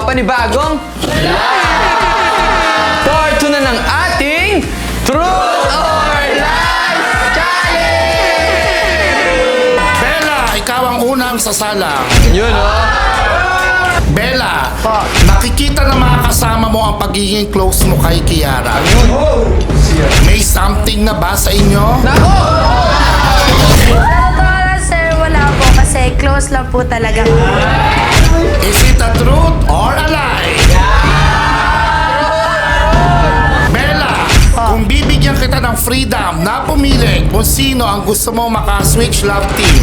panibagong part 2 na ng ating Truth or Lies Challenge! Bella, ikaw ang unang sasalang. Yun, oh. Bella, nakikita ng mga kasama mo ang pagiging close mo kay Kiara. May something na ba sa inyo? Nako! Sir, wala po kasi close lang po talaga. Is it a truth or a lie? Bella, kung bibigyan kita ng freedom na pumili kung sino ang gusto mo maka-switch love team,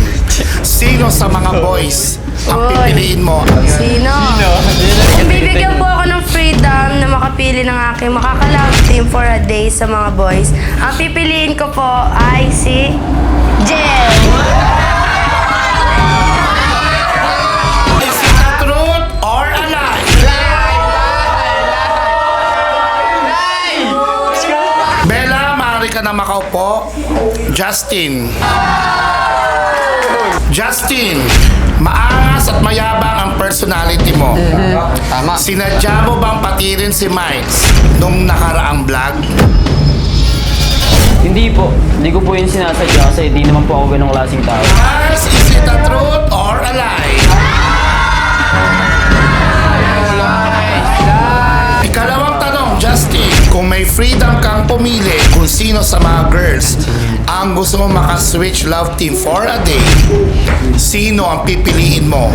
sino sa mga boys ang pipiliin mo? Sino? Kung bibigyan po ako ng freedom na makapili ng aking makaka-love team for a day sa mga boys, ang pipiliin ko po ay si Jel. Is it a truth or a lie? Bella, maaari ka na makaupo. Justin. Justin, maangas at mayabang ang personality mo. Tama. Sinadya mo bang patirin si Miles nung nakaraang vlog? Hindi po. Hindi ko po yun sinasadya kasi di naman po ako ganong klaseng tao. Miles, is it a truth or a lie? Ikalawang tanong, Justin, kung may freedom kang pumili kung sino sa mga girls ang gusto mo maka-switch love team for a day, sino ang pipiliin mo?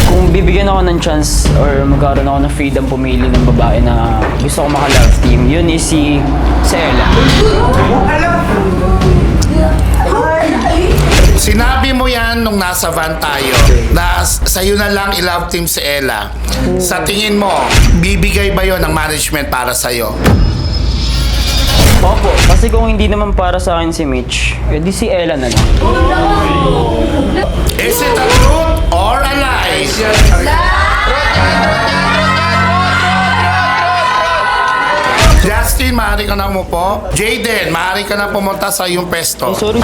Kung bibigyan ako ng chance or magkaroon ako ng freedom pumili ng babae na gusto ko maka-love team, yun is si Ella. Sinabi mo yan nung nasa van tayo na sa'yo na lang i-love team si Ella. Sa tingin mo, bibigay ba yon ng management para sa'yo? Opo, kasi kung hindi naman para sa akin si Mitch, edi si Ella na lang. Is it a truth or a lie? Justin, maaari ka na umupo. Jaden, maaari ka na pumunta sa iyong pesto. Sorry.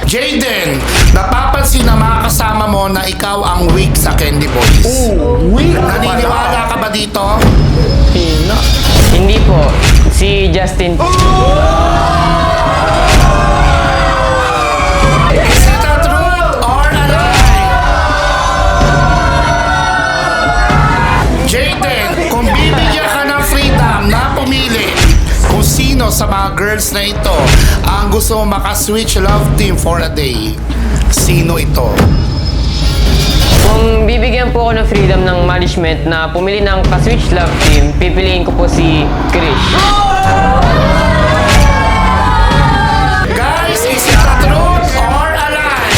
Jaden, napapansin na mga kasama mo na ikaw ang weak sa Candy Boys. Naniniwala ka ba dito? Hindi po. Si Justin. Is it a truth or a lie? Jaden, kung bibigyan ka ng freedom na pumili kung sino sa mga girls na ito ang gusto mo maka-switch love team for a day, sino ito? Kung bibigyan po ako ng freedom ng management na pumili ng ka-switch love team, pipiliin ko po si Krish. Guys, is it a truth or a lie?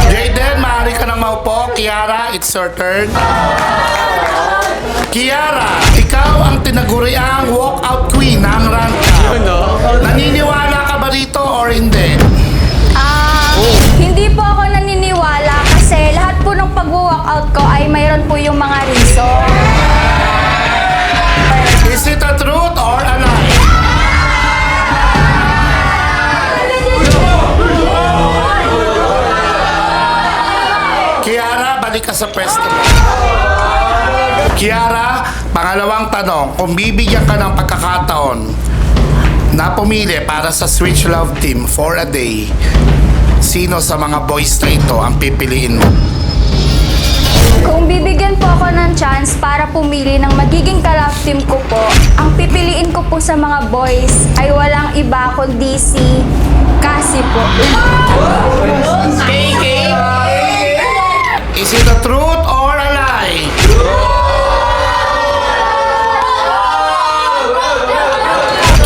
Jaden, maaari ka nang maupo. Kiara, it's your turn. Kiara, ikaw ang tinaguriang walkout queen ng Ranka. Naniniwala ka ba rito or hindi? Hindi po ako naniniwala kasi lahat po ng pag-walkout ko ay mayroon po yung mga reason. Is it a truth or a lie? Kiara, balik ka sa pwesto mo. Kiara, pangalawang tanong, kung bibigyan ka ng pagkakataon na pumili para sa Switch Love Team for a day, sino sa mga boys na ito ang pipiliin mo? Kung bibigyan po ako ng chance para pumili ng magiging ka-love team ko po, ang pipiliin ko po sa mga boys ay walang iba kundi si Cassie po. Is it a truth or a lie?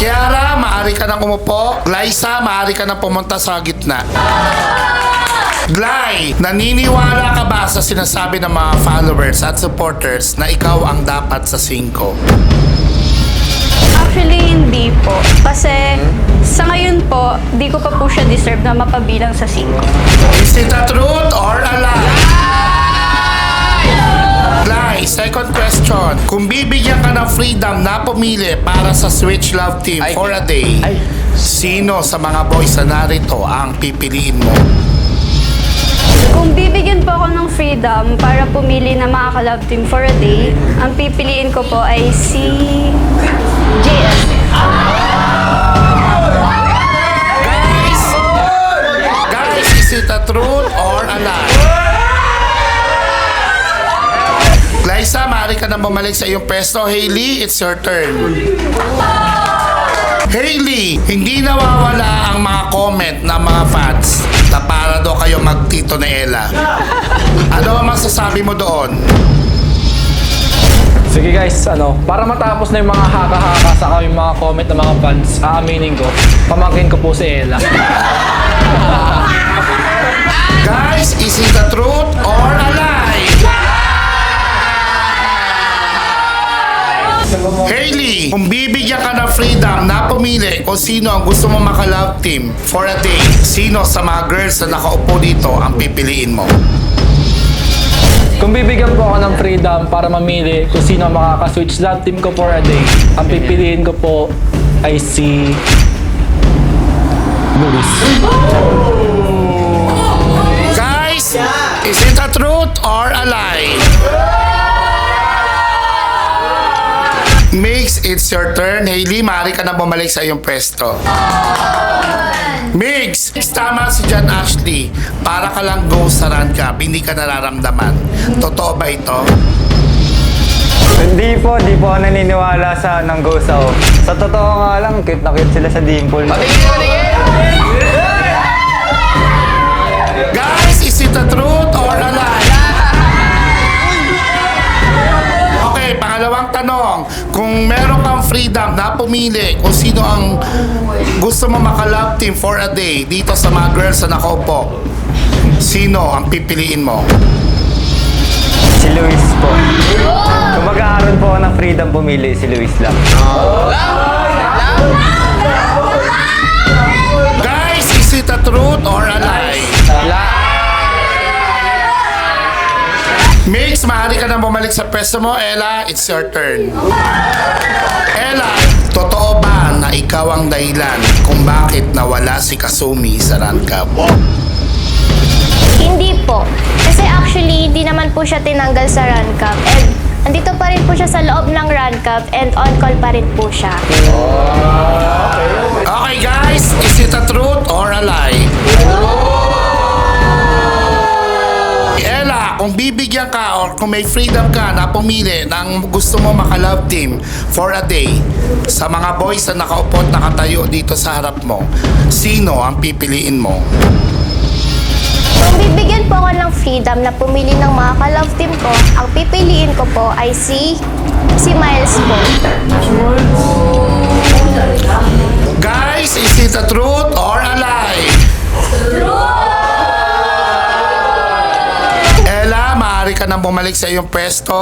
Kiara, maaari ka nang umupo. Glyza, maaari ka nang pumunta sa gitna. Gly, naniniwala ka ba sa sinasabi ng mga followers at supporters na ikaw ang dapat sa 5? Actually, hindi po. Kasi sa ngayon po, di ko pa po siya deserve na mapabilang sa 5. Is it a truth or a lie? Gly, second question. Kung bibigyan ka ng freedom na pumili para sa Switch Love Team for a day, sino sa mga boys na narito ang pipiliin mo? Kung bibigyan po ako ng freedom para pumili ng mga ka-love team for a day, ang pipiliin ko po ay si JS. Guys, is it a truth or a lie? Liza, maaari ka na bumalik sa iyong pwesto. Hailey, it's your turn. Hailey, hindi nawawala ang mga comment ng mga fans na para daw kayo magtito na Ella. Ano ang masasabi mo doon? Sige guys, para matapos na yung mga haka-haka sa yung mga comment ng mga fans, aaminin ko, pamangkin ko po si Ella. Guys, is it a truth or a lie? Hailey, kung bibigyan ka ng freedom na pumili kung sino ang gusto mo maka-love team for a day, sino sa mga girls na nakaupo dito ang pipiliin mo? Kung bibigyan po ako ng freedom para mamili kung sino ang makaka-switch love team ko for a day, ang pipiliin ko po ay si Luis. Guys, is it a truth or a lie? Mix, it's your turn. Hailey, maaari ka na bumalik sa iyong pwesto. Mix, tama si John Ashley. Para ka lang ghost sa run cup, hindi ka nararamdaman. Totoo ba ito? Hindi po ako naniniwala sa nang ghost ako. Sa totoo nga lang, cute na cute sila sa dimple. Guys, is it a truth or a lie? Okay, pangalawang tanong. Kung meron kang freedom na pumili kung sino ang gusto mo maka-love team for a day dito sa mga girls na nakaupo, sino ang pipiliin mo? Si Luis po. Kung magkakaroon po ako ng freedom pumili, si Luis lang. Guys, is it a truth or a lie? Mix, maaari ka na bumalik sa pwesto mo. Ella, it's your turn. Ella, totoo ba na ikaw ang dahilan kung bakit nawala si Kasumi sa run cup? Hindi po. Kasi actually, hindi naman po siya tinanggal sa run cup. And andito pa rin po siya sa loob ng run cup and on call pa rin po siya. Okay guys, is it a truth or a lie? Ella, kung bibigyan ka or kung may freedom ka na pumili ng gusto mo maka-love team for a day sa mga boys na nakaupo at nakatayo dito sa harap mo, sino ang pipiliin mo? Kung bibigyan po ako ng freedom na pumili ng mga ka-love team ko, ang pipiliin ko po ay si Miles po. Guys, is it a truth or a lie? Ella, maaari ka nang bumalik sa iyong pwesto.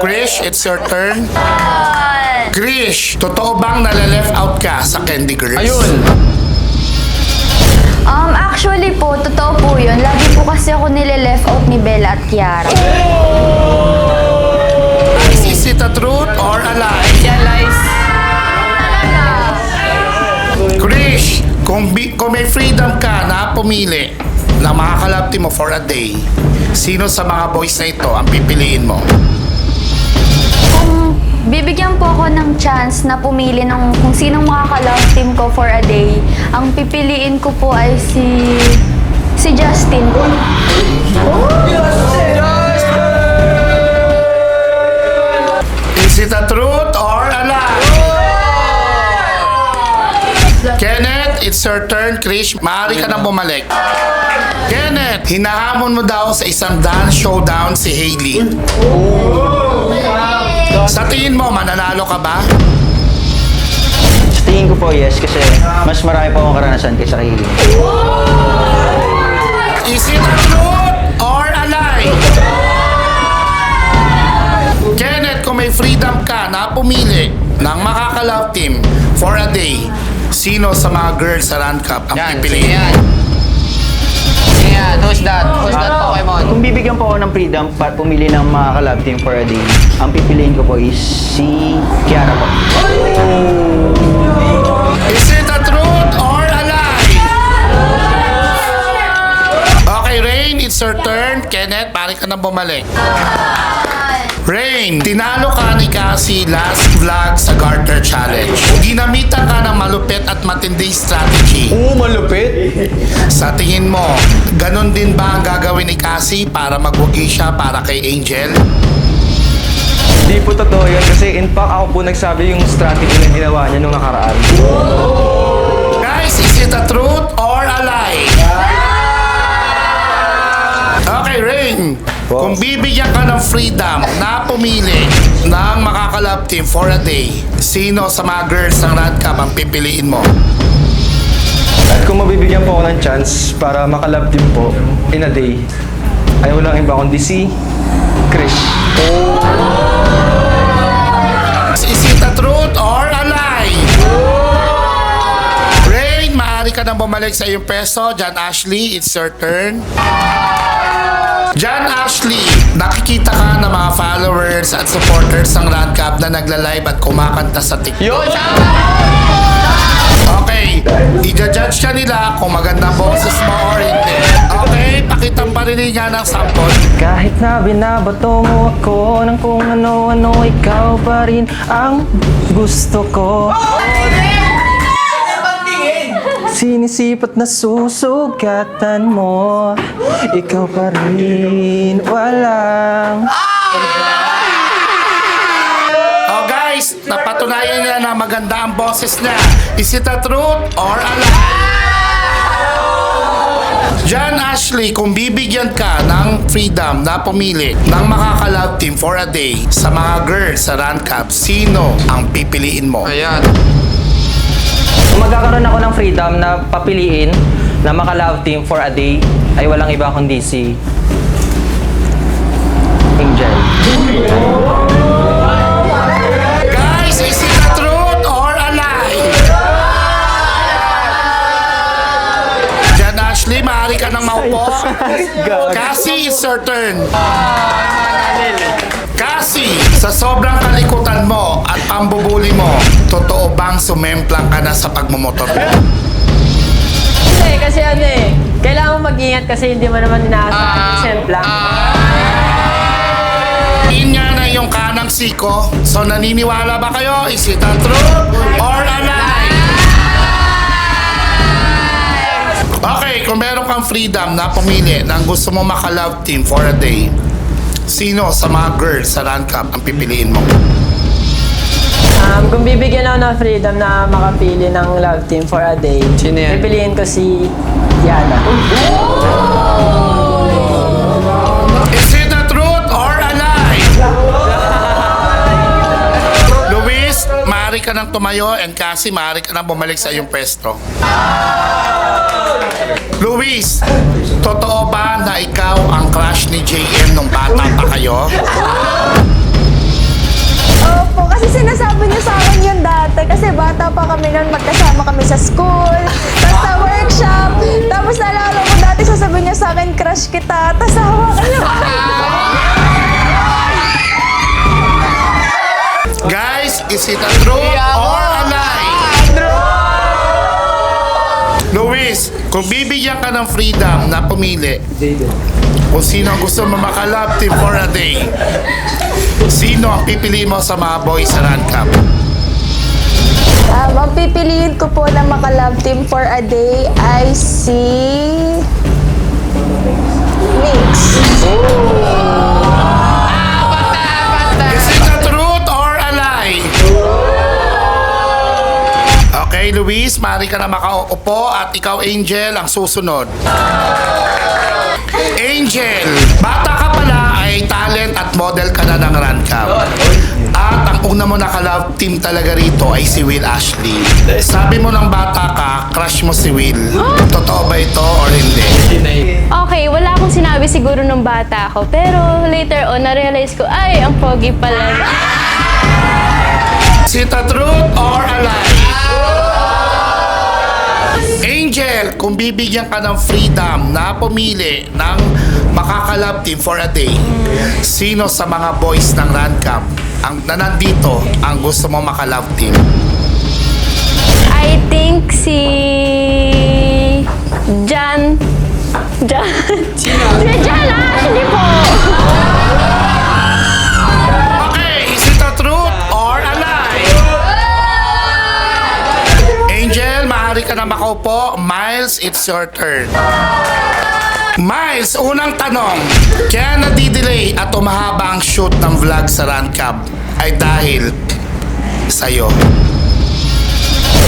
Krish, it's your turn. Krish, totoo bang nale-left out ka sa Candy Girls? Ayun! Actually po, totoo po yun. Lagi po kasi ako nile-left out ni Bella at Kiara. Guys, is it a truth or a lie? Krish, kung may freedom ka na pumili na makakalab team mo for a day, sino sa mga boys na ito ang pipiliin mo? Kung bibigyan po ako ng chance na pumili ng kung sinong makaka-love team ko for a day, ang pipiliin ko po ay si Justin po. Is it a truth or a lie? Kenneth, it's your turn. Krish, maaari ka nang bumalik. Kenneth, hinahamon mo daw sa isang dance showdown si Hailey. Sa tingin mo, mananalo ka ba? Sa tingin ko po yes, kasi mas marami pa akong karanasan kaysa kay Hailey. Is it a truth or a lie? Kenneth, kung may freedom ka na pumili ng makaka-love team for a day, sino sa mga girls sa Run Cup ang pipiliin? Who's that? Who's that Pokemon? Kung bibigyan po ako ng freedom para pumili ng mga ka-love team for a day, ang pipiliin ko po is si Kiara po. Is it a truth or a lie? Okay, Ray, ka nang bumalik. Rain, tinalo ka ni Cassie last vlog sa Garter Challenge. Ginamitan ka ng malupit at matinding strategy. malupit. Sa tingin mo, ganun din ba ang gagawin ni Cassie para magwagi siya para kay Angel? Hindi po totoo yun kasi in fact ako po nagsabi yung strategy na ginawa niya nung nakaraan. Guys, is it a truth or a lie? Okay, Rain. Kung bibigyan ka ng freedom na pumili ng makakalab team for a day, sino sa mga girls ng Rad Cup ang pipiliin mo? At kung mabibigyan po ako ng chance para makalab din po in a day, ay walang iba kundi si Krish. Is it a truth or a lie? Rain, maaari ka nang bumalik sa iyong peso. John Ashley, it's your turn. John Ashley, nakikita ka ng mga followers at supporters ng Rad Cup na nagla-live at kumakanta sa TikTok. Okay, i-judge ka nila kung maganda boses mo or hindi. Okay, pakitang pariningan ng sample. Kahit na binabato mo ako ng kung ano-ano, ikaw pa rin ang gusto ko. Sinisipat na susugatan mo, ikaw pa rin walang... Oh guys, napatunayan niya na maganda ang boses niya. Is it a truth or a lie? John Ashley, kung bibigyan ka ng freedom na pumili ng makakalab team for a day sa mga girls sa Rad Cup, sino ang pipiliin mo? Kung magkakaroon ako ng freedom na papiliin na maka-love team for a day, ay walang iba kundi si Angel. Guys, is it a truth or a lie? John Ashley, maaari ka nang maupo. Cassie, it's your turn. Cassie, sa sobrang kalikutan mo at pambubuli mo, totoo bang sumemplang ka na sa pagmumotor mo? Hindi, kasi kailangan mo mag-ingat kasi hindi mo naman inaasahan yung semplang. Yun nga na yung kanang siko. So naniniwala ba kayo? Is it a truth or a lie? Okay, kung meron kang freedom na pumili ng gusto mo maka-love team for a day, sino sa mga girls sa Rad Cup ang pipiliin mo? Kung bibigyan ako ng freedom na makapili ng love team for a day, Sino yan? pipiliin ko si Yana. Is it the truth or a lie? Luis, maaari ka nang tumayo and Cassie, maaari ka nang bumalik sa iyong pwesto. Luis, totoo ba na ikaw ang crush ni JM nung bata pa kayo? Opo, kasi sinasabi niyo sa akin yun dati. Kasi bata pa kami noon, magkasama kami sa school, tapos sa workshop. Tapos naalala ko dati, sasabihin niya sa akin, crush kita. Tapos hawa ka naman. Guys, is it a truth or a lie? Luis, kung bibigyan ka ng freedom na pumili kung sino ang gusto mo maka-love team for a day, sino ang pipiliin mo sa mga boys sa Rad Cup? Ang pipiliin ko po na maka-love team for a day ay si Mix. Is it a truth or a lie? Okay, Luis, maaari ka na makaupo at ikaw, Angel, ang susunod. Angel, bata ka pala ay talent at model ka na ng Rad Cup. At ang una mo naka-love team talaga rito ay si Will Ashley. Sabi mo ng bata ka, crush mo si Will. Totoo ba ito or hindi? Okay, wala akong sinabi siguro nung bata ako. Pero later on, na-realize ko, ay, ang pogi pala. Is it a truth or a lie? Angel, kung bibigyan ka ng freedom na pumili ng makakalab team for a day, sino sa mga boys ng Rad Cup na nandito ang gusto mo makalab team? I think si Jan. Si Jan Ashley po. ka na makaupo. Miles, it's your turn. Miles, unang tanong. Kaya nadidelay at umahaba ang shoot ng vlog sa Run Cab ay dahil sa'yo.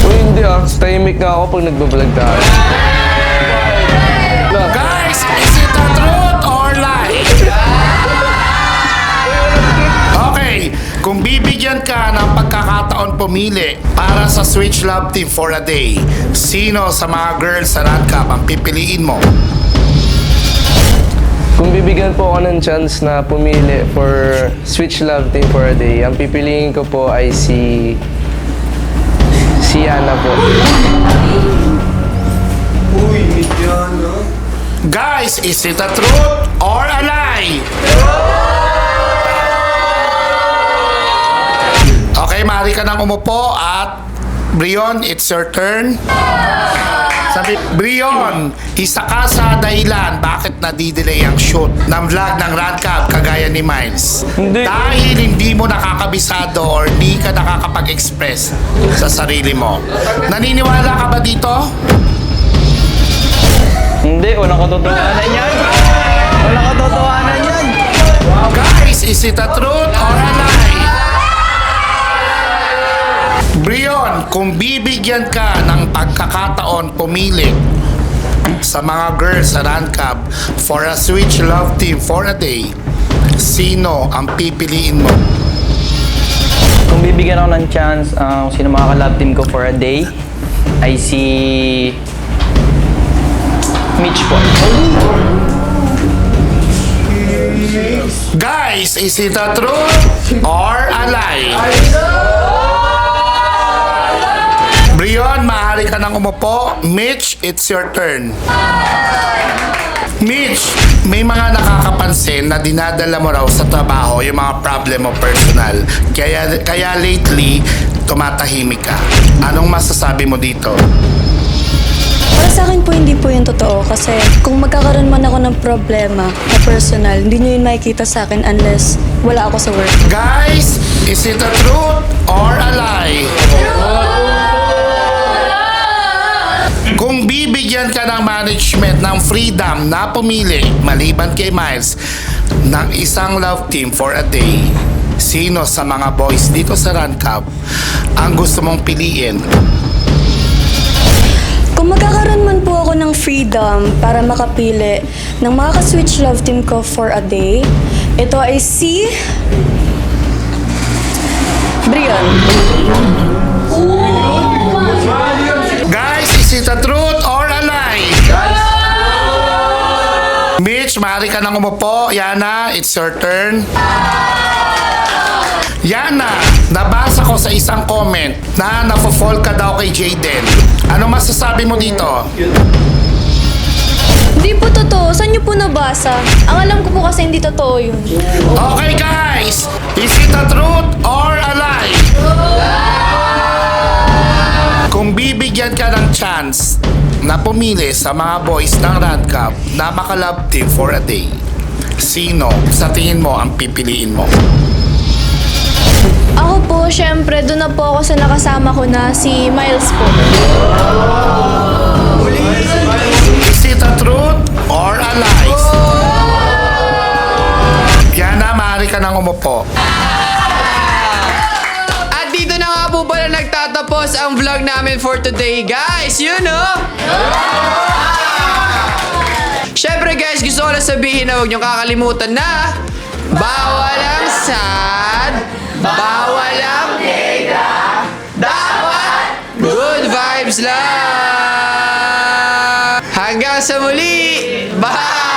Uy, hindi tahimik nga ako pag nagbablog tayo. Guys, is it the truth or lie? Okay, kung bibigyan ka ng pagkakataon pumili para sa Switch Love Team for a day, sino sa mga girls sa Run Cab ang pipiliin mo? Kung bibigyan po ako ng chance na pumili for Switch Love Team for a day, ang pipiliin ko po ay si Yana po. Guys, is it a truth or a lie? Okay, maaari ka nang umupo at Brion, it's your turn. Sabi, Brion, isa ka sa dahilan bakit nadidelay ang shoot ng vlog ng Run Cab kagaya ni Miles. Hindi. Dahil hindi mo nakakabisado or hindi ka nakakapag-express sa sarili mo. Naniniwala ka ba dito? Hindi, walang katotohanan yan. Walang katotohanan yan. Guys, is it a truth or a lie? Brion, kung bibigyan ka ng pagkakataon pumili sa mga girls sa Run Cab for a Switch Love Team for a day, sino ang pipiliin mo? Kung bibigyan ako ng chance, kung sino makaka-love team ko for a day, ay si Mitch po. Guys, is it a truth or a lie? Brion, maaari ka nang umupo. Mitch, it's your turn. Mitch, may mga nakakapansin na dinadala mo raw sa trabaho yung mga problem mo personal. Kaya lately, tumatahimik ka. Anong masasabi mo dito? Para sa akin po, hindi po yun totoo. Kasi kung magkakaroon man ako ng problema na personal, hindi nyo yun makikita sa akin unless wala ako sa work. Guys, is it a truth or a lie? Kung bibigyan ka ng management ng freedom na pumili, maliban kay Miles, ng isang love team for a day, sino sa mga boys dito sa Run Cab ang gusto mong piliin? Kung magkakaroon man po ako ng freedom para makapili ng mga ka-switch love team ko for a day, ito ay si Brion. Guys, is it a truth or a lie? Mitch, maaari ka nang umupo. Yana, it's your turn. Yana, nabasa ko sa isang comment na nafo-fall ka daw kay Jaden. Ano masasabi mo dito? Hindi po totoo. Saan nyo po nabasa? Ang alam ko po kasi hindi totoo yun. Okay guys, is it a truth or a lie? Kung bibigyan ka ng chance na pumili sa mga boys ng Run Cab na maka-love team for a day, sino sa tingin mo ang pipiliin mo? Ako po, syempre, doon na po ako sa nakasama ko na si Miles po. Is it a truth or a lie? Yana, maaari ka nang umupo. At dito na nga po pala nagtatapos ang vlog namin for today, guys. You know? Syempre guys, gusto ko lang sabihin na huwag niyong kakalimutan na bawal ang sad, bawal ang negra, dapat good vibes lang. Hanggang sa muli. Bye!